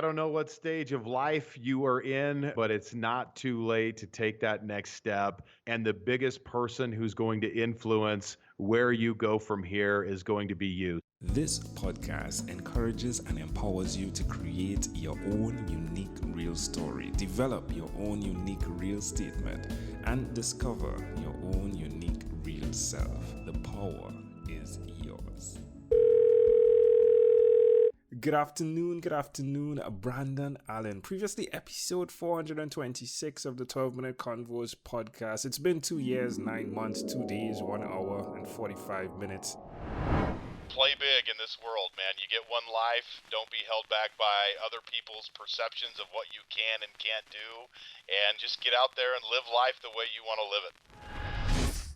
I don't know what stage of life you are in, but it's not too late to take that next step. And the biggest person who's going to influence where you go from here is going to be you. This podcast encourages and empowers you to create your own unique real story, develop your own unique real statement, and discover your own unique real self. The power is yours. Good afternoon, Brandon Allen. Previously, episode 426 of the 12-Minute Convos podcast. It's been 2 years, 9 months, 2 days, 1 hour, and 45 minutes. Play big in this world, man. You get one life. Don't be held back by other people's perceptions of what you can and can't do. And just get out there and live life the way you want to live it.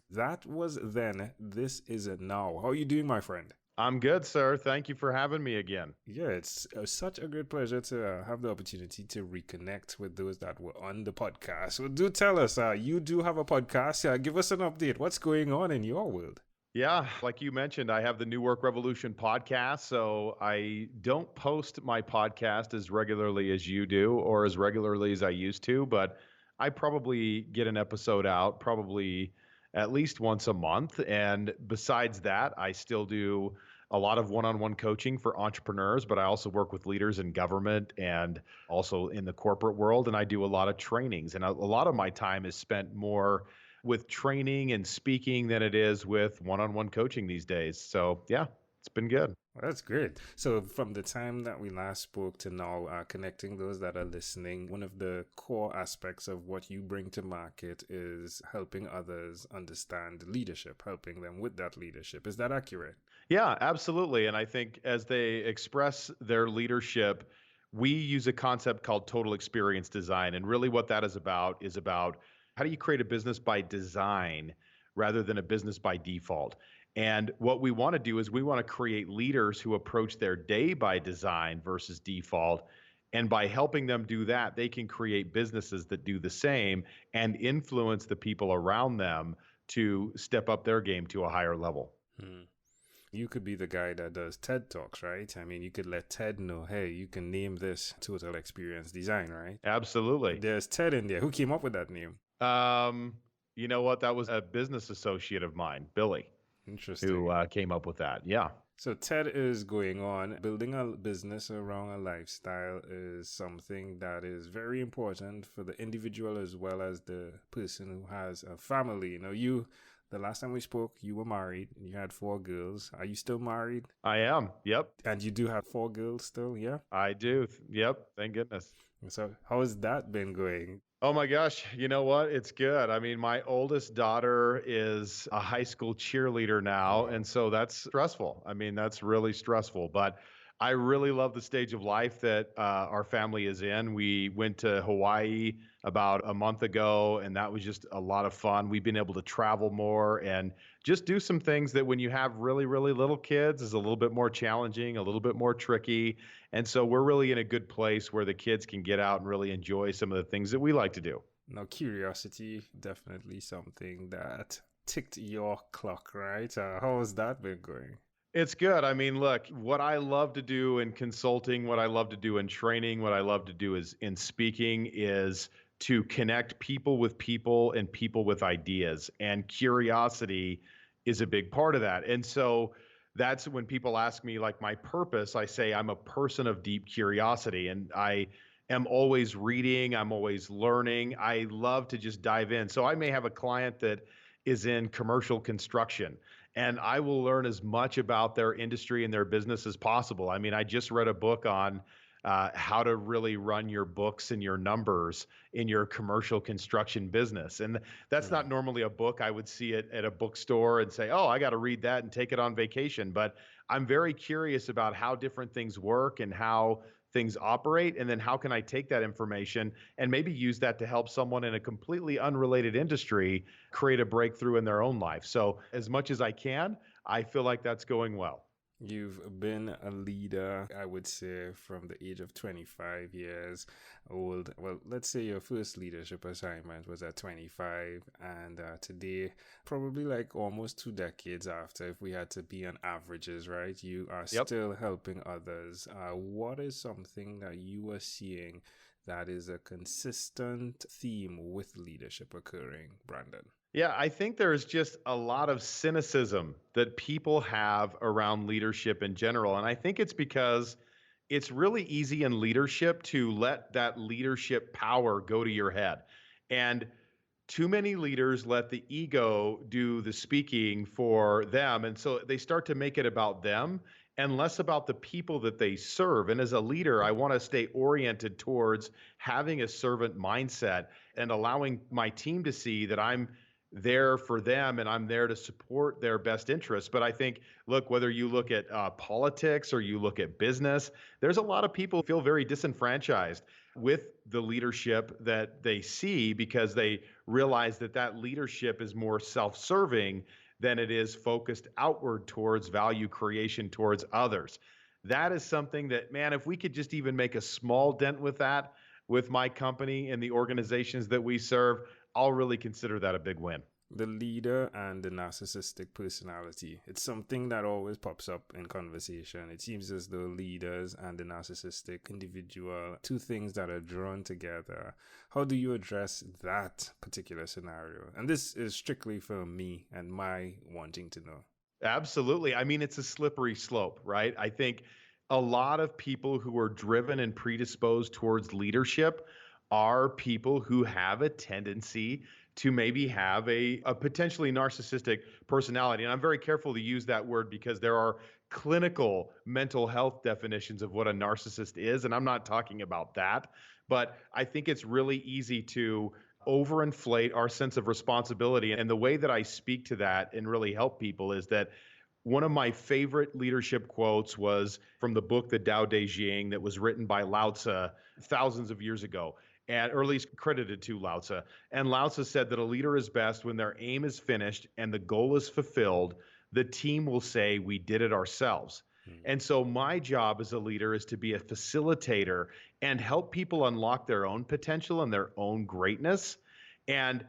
That was then. This is it now. How are you doing, my friend? I'm good, sir. Thank you for having me again. Yeah, it's such a great pleasure to have the opportunity to reconnect with those that were on the podcast. So do tell us, you do have a podcast. Give us an update. What's going on in your world? Yeah, like you mentioned, I have the New Work Revolution podcast. So I don't post my podcast as regularly as you do or as regularly as I used to, but I probably get an episode out probably at least once a month. And besides that, I still do a lot of one-on-one coaching for entrepreneurs, but I also work with leaders in government and also in the corporate world. And I do a lot of trainings. And a lot of my time is spent more with training and speaking than it is with one-on-one coaching these days. So yeah, it's been good. Well, that's great. So from the time that we last spoke to now, connecting those that are listening, one of the core aspects of what you bring to market is helping others understand leadership, helping them with that leadership. Is that accurate? Yeah, absolutely. And I think as they express their leadership, we use a concept called total experience design. And really what that is about how do you create a business by design rather than a business by default? And what we want to do is we want to create leaders who approach their day by design versus default. And by helping them do that, they can create businesses that do the same and influence the people around them to step up their game to a higher level. You could be the guy that does TED Talks, right? I mean, you could let TED know, hey, you can name this total experience design, right? Absolutely. There's TED in there. Who came up with that name? You know what? That was a business associate of mine, Billy. Interesting. Who came up with that. Yeah. So TED is going on. Building a business around a lifestyle is something that is very important for the individual as well as the person who has a family. You know, the last time we spoke, you were married and you had 4 girls. Are you still married? I am. Yep. And you do have 4 girls still, yeah? I do. Yep. Thank goodness. So how has that been going? Oh my gosh, you know what? It's good. I mean, my oldest daughter is a high school cheerleader now, and so that's stressful. I mean, that's really stressful, but I really love the stage of life that our family is in. We went to Hawaii about a month ago, and that was just a lot of fun. We've been able to travel more and just do some things that when you have really, really little kids is a little bit more challenging, a little bit more tricky. And so we're really in a good place where the kids can get out and really enjoy some of the things that we like to do. Now, curiosity, definitely something that ticked your clock, right? How has that been going? It's good. I mean, look, what I love to do in consulting, what I love to do in training, what I love to do is in speaking is to connect people with people and people with ideas. And curiosity is a big part of that. And so that's when people ask me like my purpose, I say I'm a person of deep curiosity and I am always reading, I'm always learning. I love to just dive in. So I may have a client that is in commercial construction and I will learn as much about their industry and their business as possible. I mean, I just read a book on how to really run your books and your numbers in your commercial construction business. And that's not normally a book I would see it at a bookstore and say, oh, I got to read that and take it on vacation. But I'm very curious about how different things work and how things operate. And then how can I take that information and maybe use that to help someone in a completely unrelated industry create a breakthrough in their own life. So as much as I can, I feel like that's going well. You've been a leader, I would say, from the age of 25 years old. Well, let's say your first leadership assignment was at 25, and today, probably like almost 2 decades after, if we had to be on averages, right? You are Yep. still helping others. What is something that you are seeing that is a consistent theme with leadership occurring, Brandon? Yeah, I think there's just a lot of cynicism that people have around leadership in general. And I think it's because it's really easy in leadership to let that leadership power go to your head. And too many leaders let the ego do the speaking for them. And so they start to make it about them and less about the people that they serve. And as a leader, I want to stay oriented towards having a servant mindset and allowing my team to see that I'm there for them and I'm there to support their best interests. But I think, look, whether you look at politics or you look at business, there's a lot of people who feel very disenfranchised with the leadership that they see because they realize that that leadership is more self-serving than it is focused outward towards value creation towards others. That is something that, man, if we could just even make a small dent with that with my company and the organizations that we serve, I'll really consider that a big win. The leader and the narcissistic personality. It's something that always pops up in conversation. It seems as though leaders and the narcissistic individual, two things that are drawn together. How do you address that particular scenario? And this is strictly for me and my wanting to know. Absolutely. I mean, it's a slippery slope, right? I think a lot of people who are driven and predisposed towards leadership are people who have a tendency to maybe have a potentially narcissistic personality. And I'm very careful to use that word because there are clinical mental health definitions of what a narcissist is. And I'm not talking about that. But I think it's really easy to overinflate our sense of responsibility. And the way that I speak to that and really help people is that one of my favorite leadership quotes was from the book, The Tao Te Ching, that was written by Lao Tzu thousands of years ago, and or at least credited to Lao Tzu. And Lao Tzu said that a leader is best when their aim is finished and the goal is fulfilled. The team will say, we did it ourselves. And so my job as a leader is to be a facilitator and help people unlock their own potential and their own greatness. And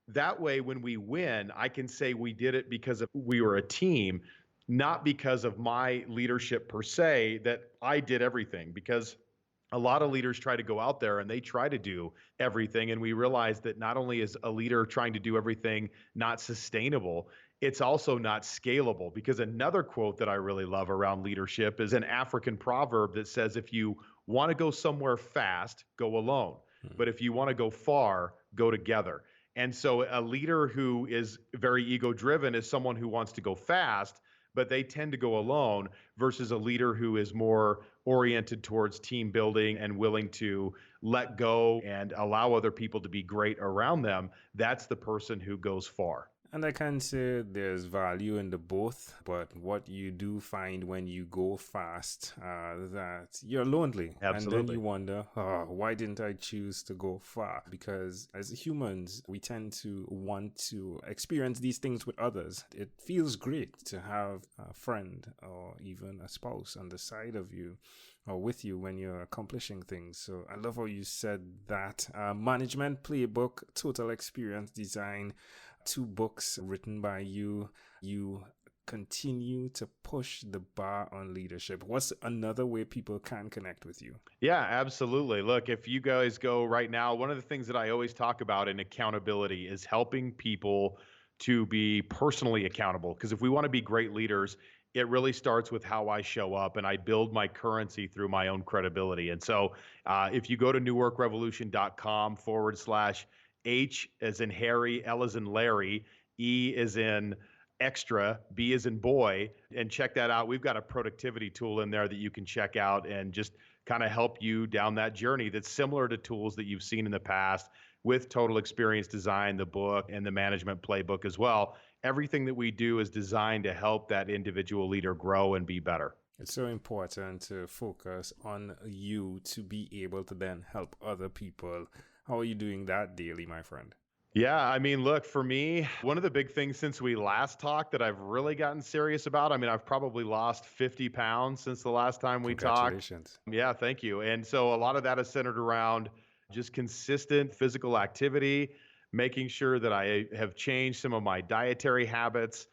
that way, when we win, I can say we did it because we were a team, not because of my leadership per se, that I did everything. Because a lot of leaders try to go out there and they try to do everything. And we realize that not only is a leader trying to do everything not sustainable, it's also not scalable. Because another quote that I really love around leadership is an African proverb that says, if you want to go somewhere fast, go alone. But if you want to go far, go together. And so a leader who is very ego driven is someone who wants to go fast, but they tend to go alone, versus a leader who is more oriented towards team building and willing to let go and allow other people to be great around them. That's the person who goes far. And I can say there's value in the both, but what you do find when you go fast, that you're lonely. Absolutely. And then you wonder, why didn't I choose to go far? Because as humans, we tend to want to experience these things with others. It feels great to have a friend or even a spouse on the side of you or with you when you're accomplishing things. So I love how you said that. Management Playbook, Total Experience Design, 2 books written by you. You continue to push the bar on leadership. What's another way people can connect with you? Yeah, absolutely. Look, if you guys go right now, one of the things that I always talk about in accountability is helping people to be personally accountable. Because if we want to be great leaders, it really starts with how I show up, and I build my currency through my own credibility. And so if you go to newworkrevolution.com/H as in Harry, L as in Larry, E as in extra, B as in boy, and check that out. We've got a productivity tool in there that you can check out and just kind of help you down that journey that's similar to tools that you've seen in the past with Total Experience Design, the book, and the Management Playbook as well. Everything that we do is designed to help that individual leader grow and be better. It's so important to focus on you to be able to then help other people. How are you doing that daily, my friend? Yeah, I mean, look, for me, one of the big things since we last talked that I've really gotten serious about, I mean, I've probably lost 50 pounds since the last time we talked. Congratulations. Yeah, thank you. And so a lot of that is centered around just consistent physical activity, making sure that I have changed some of my dietary habits,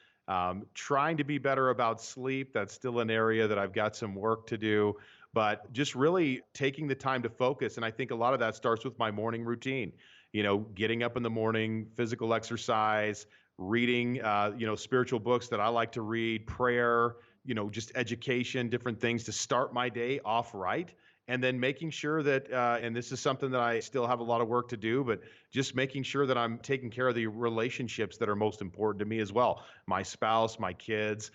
trying to be better about sleep. That's still an area that I've got some work to do, but just really taking the time to focus. And I think a lot of that starts with my morning routine. Getting up in the morning, physical exercise, reading, spiritual books that I like to read, prayer, just education, different things to start my day off right. And then making sure that, and this is something that I still have a lot of work to do, but just making sure that I'm taking care of the relationships that are most important to me as well. My spouse, my kids,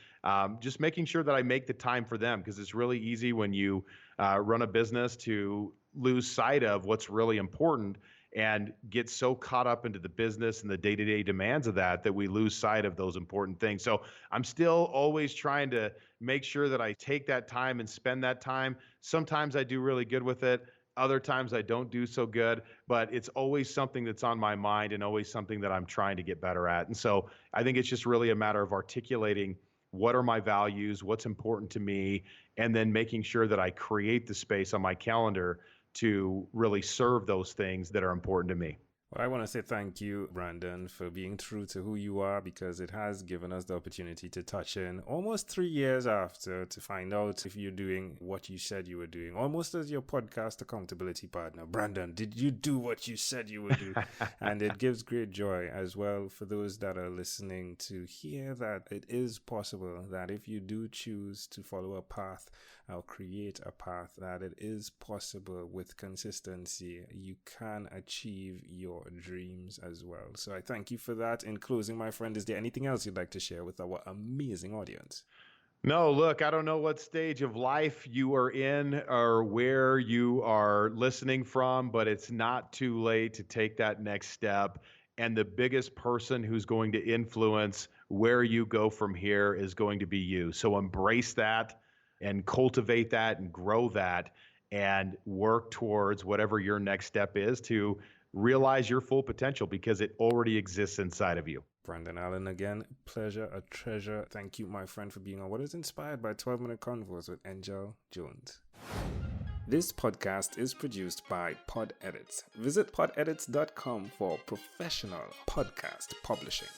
just making sure that I make the time for them, because it's really easy when you run a business to lose sight of what's really important and get so caught up into the business and the day-to-day demands of that we lose sight of those important things. So I'm still always trying to make sure that I take that time and spend that time. Sometimes I do really good with it. Other times I don't do so good, but it's always something that's on my mind and always something that I'm trying to get better at. And so I think it's just really a matter of articulating what are my values, what's important to me, and then making sure that I create the space on my calendar to really serve those things that are important to me. Well, I want to say thank you, Brandon, for being true to who you are, because it has given us the opportunity to touch in almost 3 years after to find out if you're doing what you said you were doing, almost as your podcast accountability partner. Brandon, did you do what you said you would do? And it gives great joy as well for those that are listening to hear that it is possible that if you do choose to follow a path or create a path, that it is possible with consistency, you can achieve your dreams as well. So I thank you for that. In closing, my friend, is there anything else you'd like to share with our amazing audience? No, look, I don't know what stage of life you are in or where you are listening from, but it's not too late to take that next step. And the biggest person who's going to influence where you go from here is going to be you. So embrace that and cultivate that and grow that and work towards whatever your next step is to realize your full potential, because it already exists inside of you. Brandon Allen again, pleasure, a treasure. Thank you, my friend, for being on what is inspired by 12-Minute Convos with Angel Jones. This podcast is produced by Pod Edits. Visit podedits.com for professional podcast publishing.